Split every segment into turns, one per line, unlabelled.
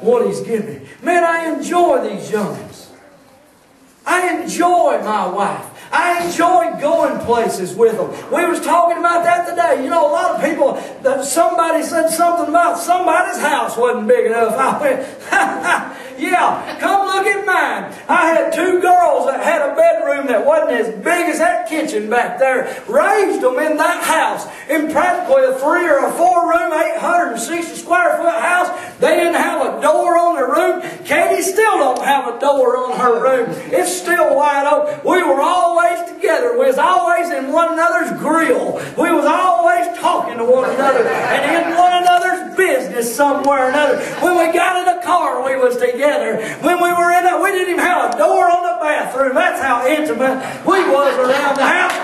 what He's given me. Man, I enjoy these youngins. I enjoy my wife. I enjoy going places with them. We was talking about that today. You know, a lot of people, somebody said something about somebody's house wasn't big enough. I went, yeah, come look at mine. I had 2 girls that had a bedroom that wasn't as big as that kitchen back there. Raised them in that house. In practically a 3 or a 4 room, 860 square foot house. They didn't have a door on their room. Katie still don't have a door on her room. It's still wide open. We were always together. We was always in one another's grill. We was always talking to one another and in one another's business somewhere or another. When we got in a car, we was together. When we were in it, we didn't even have a door on the bathroom. That's how intimate we was around the house.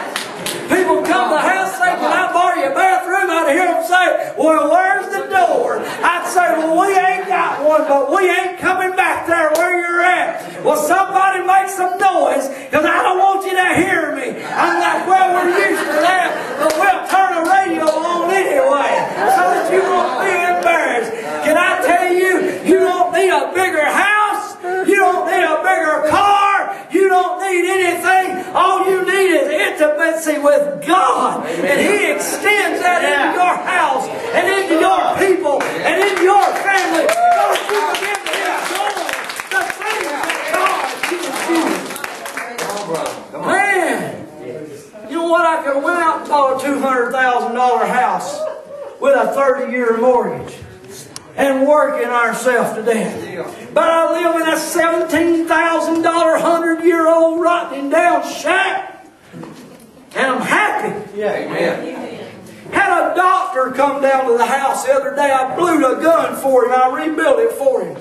People come to the house say, "Can I borrow your bathroom?" I'd hear them say, "Well, where's the door?" I'd say, "Well, we ain't got one, but we ain't coming back there where you're at." Well, somebody make some noise, because I don't want you to hear me. I'm like, "Well, we're used to that, but we'll turn the radio on anyway, so that you won't be embarrassed." Can I tell you, you don't need a bigger house. You don't need a bigger car. You don't need anything. All you need is intimacy with God. Amen. And He extends that into your house and into your people and into your family. Those people begin to enjoy the things that God gives you. Man, you know what? I could have went out and bought a $200,000 house with a 30-year mortgage and working ourselves to death. But I live in a $17,000 100-year-old rotting down shack, and I'm happy. Yeah, amen. Had a doctor come down to the house the other day. I blew a gun for him. I rebuilt it for him.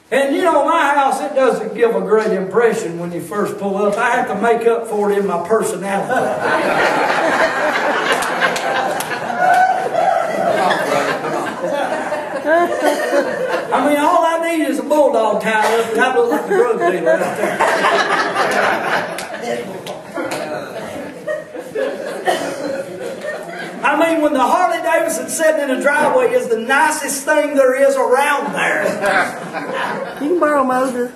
And you know, my house, it doesn't give a great impression when you first pull up. I have to make up for it in my personality. I mean, all I need is a bulldog tied up, and I look like a drug dealer out there. I mean, when the Harley Davidson sitting in the driveway is the nicest thing there is around there.
You can borrow a motor.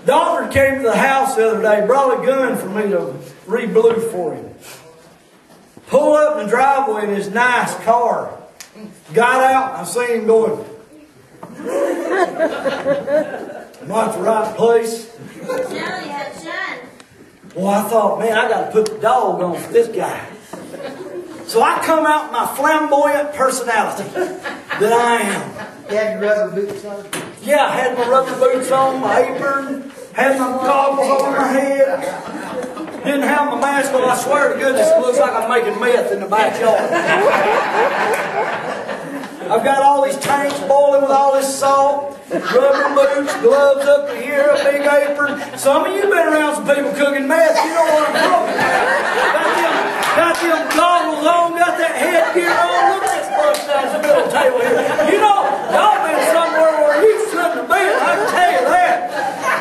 Doctor came to the house the other day, brought a gun for me to re-blue for him. Pulled up in the driveway in his nice car. Got out, I seen him going. Am I at the right place? Well, I thought, man, I got to put the dog on for this guy. So I come out with my flamboyant personality that I am.
You had your rubber boots on?
Yeah, I had my rubber boots on, my apron, had my goggles on my head. Didn't have my mask on. I swear to goodness, it looks like I'm making meth in the backyard. I've got all these tanks boiling with all this salt, rubber boots, gloves up to here, a big apron. Some of you been around some people cooking meth. You know what I'm talking about. Got them goggles on, got that headgear on. Look at this bus down the middle table here. You know, y'all been somewhere where you shouldn't have been. I can tell you that.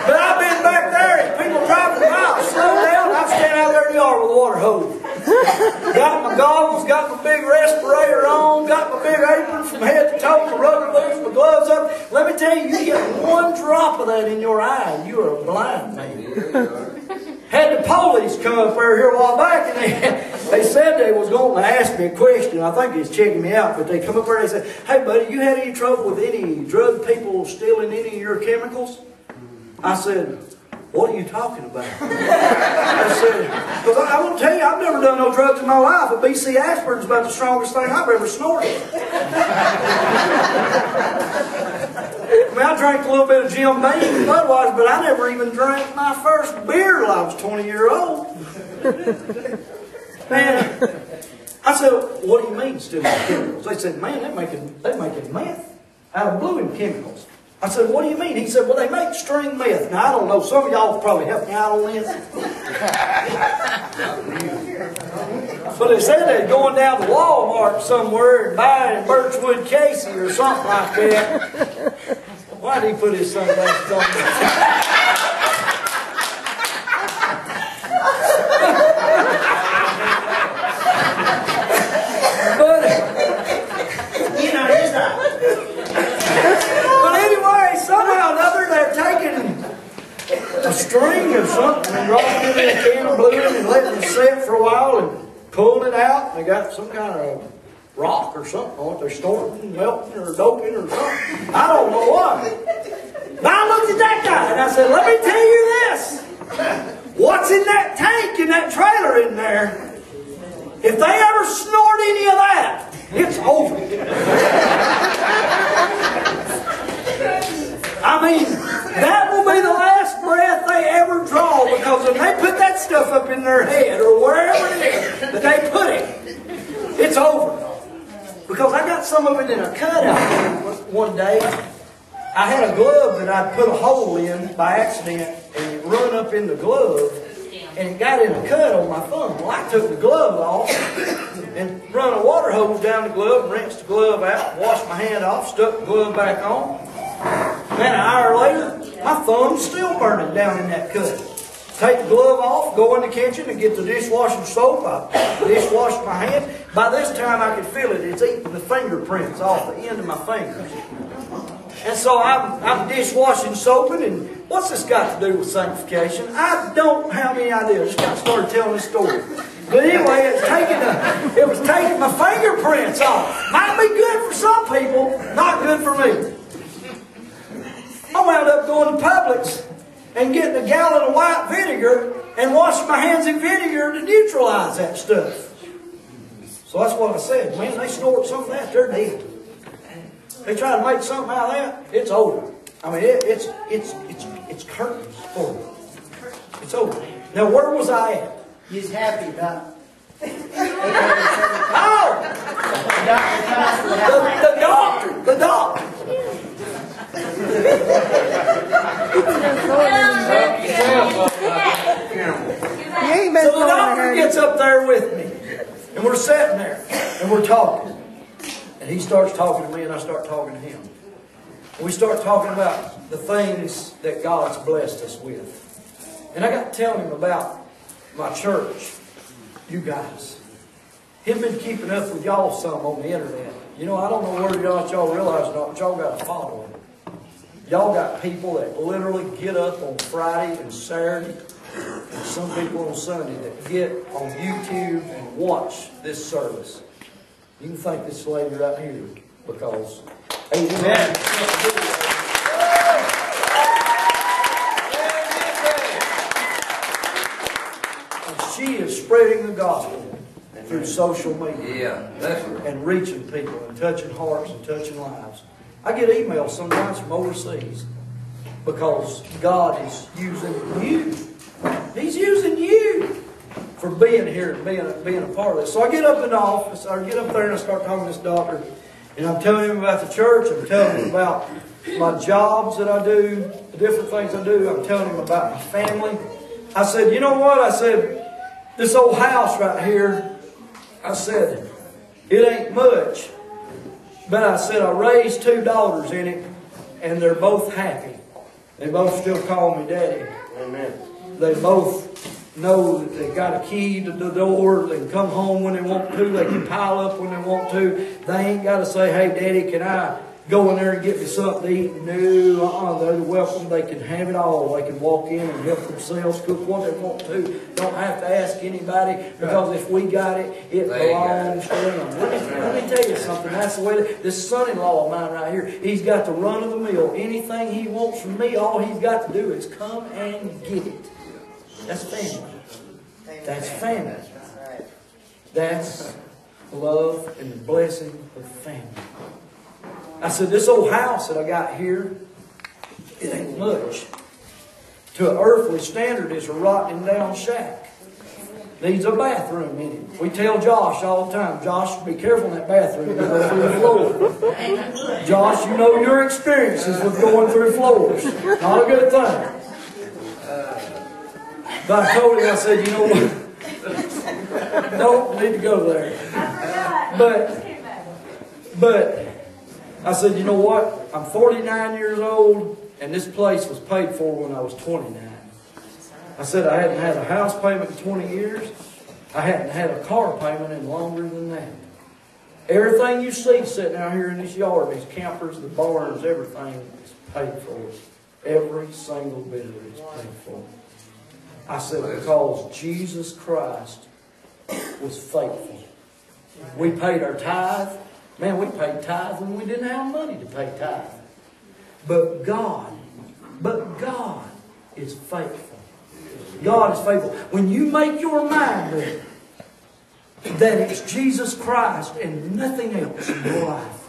But I've been back there and people driving by, slow down. I'm standing out there in the yard with a water hose. Got my goggles, got my big respirator on, got my big apron from head to toe, my rubber boots, my gloves up. Let me tell you, you get one drop of that in your eye and you are a blind man. Had the police come up there here a while back, and they said they was going to ask me a question. I think he's checking me out, but they come up there and they said, "Hey, buddy, you had any trouble with any drug people stealing any of your chemicals?" I said, "What are you talking about?" I said, "Because I will tell you, I've never done no drugs in my life, but BC aspirin's about the strongest thing I've ever snorted." I mean, I drank a little bit of Jim Beam and Budweiser, but I never even drank my first beer till I was 20-year-old. Man, I said, "What do you mean stealing chemicals?" They said, "Man, they're making meth out of blue chemicals." I said, "What do you mean?" He said, "Well, they make string meth." Now, I don't know. Some of y'all will probably help me out on this. But they said they're going down to Walmart somewhere and buying Birchwood Casey or something like that. Why did he put his sunglasses on? But in a can of blue and letting it set for a while and pulling it out. They got some kind of rock or something on it. They're storing, melting, or doping or something. I don't know what. But I looked at that guy and I said, let me tell you this. What's in that tank, in that trailer in there? If they ever snort any of that, it's over. I mean, that will be the last breath they ever draw, because when they put that stuff up in their head or wherever it is that they put it, it's over. Because I got some of it in a cutout one day. I had a glove that I put a hole in by accident, and it run up in the glove, and it got in a cut on my thumb. Well, I took the glove off and run a water hose down the glove, rinsed the glove out, washed my hand off, stuck the glove back on. Then an hour later, my thumb's still burning down in that cut. Take the glove off, go in the kitchen and get the dishwashing soap. I dishwashed my hand. By this time I could feel it. It's eating the fingerprints off the end of my fingers. And so I'm dishwashing soaping, and what's this got to do with sanctification? I don't have any idea. I just got started telling this story. But anyway, it was taking my fingerprints off. Might be good for some people, not good for me. I wound up going to Publix and getting a gallon of white vinegar and washing my hands in vinegar to neutralize that stuff. So that's what I said. Man, they snort some of that, they're dead. They try to make something out of that, it's over. I mean, it's curtains for them. It's over. Now, where was I at?
He's happy about
Oh! The doctor. So the doctor gets up there with me, and we're sitting there, and we're talking. And he starts talking to me, and I start talking to him. And we start talking about the things that God's blessed us with. And I got to tell him about my church, you guys. He'd been keeping up with y'all some on the internet. You know, I don't know whether y'all realize or not, but y'all got a following. Y'all got people that literally get up on Friday and Saturday, and some people on Sunday that get on YouTube and watch this service. You can thank this lady right here, because amen. And she is spreading the gospel through social media. And reaching people and touching hearts and touching lives. I get emails sometimes from overseas because God is using you. He's using you for being here and being a part of this. So I get up in the office, I get up there and I start talking to this doctor, and I'm telling him about the church, I'm telling him about my jobs that I do, the different things I do, I'm telling him about my family. I said, you know what? I said, this old house right here, I said, it ain't much. But I said, I raised 2 daughters in it, and they're both happy. They both still call me Daddy. Amen. They both know that they got a key to the door. They can come home when they want to. They can pile up when they want to. They ain't got to say, hey, Daddy, can I go in there and get me something to eat? No, they're welcome. They can have it all. They can walk in and help themselves cook what they want to. Don't have to ask anybody, because if we got it, it belongs to them. Let me tell you something. That's the way this son-in-law of mine right here, he's got the run of the mill. Anything he wants from me, all he's got to do is come and get it. That's family. That's family. That's love and the blessing of family. I said, this old house that I got here, it ain't much. To an earthly standard, it's a rotten down shack. Needs a bathroom in it. We tell Josh all the time, Josh, be careful in that bathroom. You go through the floor. Josh, you know your experiences with going through floors. Not a good thing. But I told him, I said, you know what? Don't need to go there. But I said, you know what? I'm 49 years old, and this place was paid for when I was 29. I said I hadn't had a house payment in 20 years. I hadn't had a car payment in longer than that. Everything you see sitting out here in this yard, these campers, the barns, everything is paid for. Every single bit of it is paid for. I said, because Jesus Christ was faithful. We paid our tithe. Man, we paid tithe when we didn't have money to pay tithe. But God is faithful. God is faithful. When you make your mind up that it's Jesus Christ and nothing else in your life.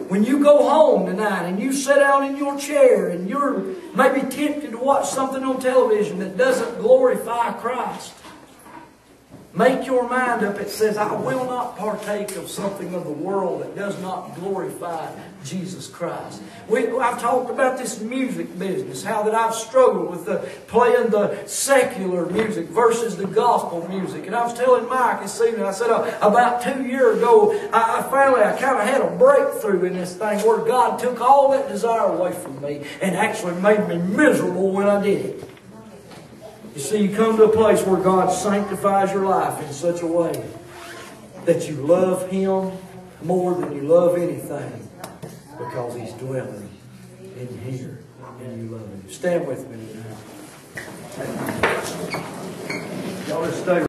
When you go home tonight and you sit down in your chair and you're maybe tempted to watch something on television that doesn't glorify Christ, make your mind up. It says, I will not partake of something of the world that does not glorify Jesus Christ. I've talked about this music business, how that I've struggled with playing the secular music versus the gospel music. And I was telling Mike this evening, I said about 2 years ago, I finally kind of had a breakthrough in this thing where God took all that desire away from me and actually made me miserable when I did it. You see, you come to a place where God sanctifies your life in such a way that you love Him more than you love anything because He's dwelling in here and you love Him. Stand with me now. Y'all just stay.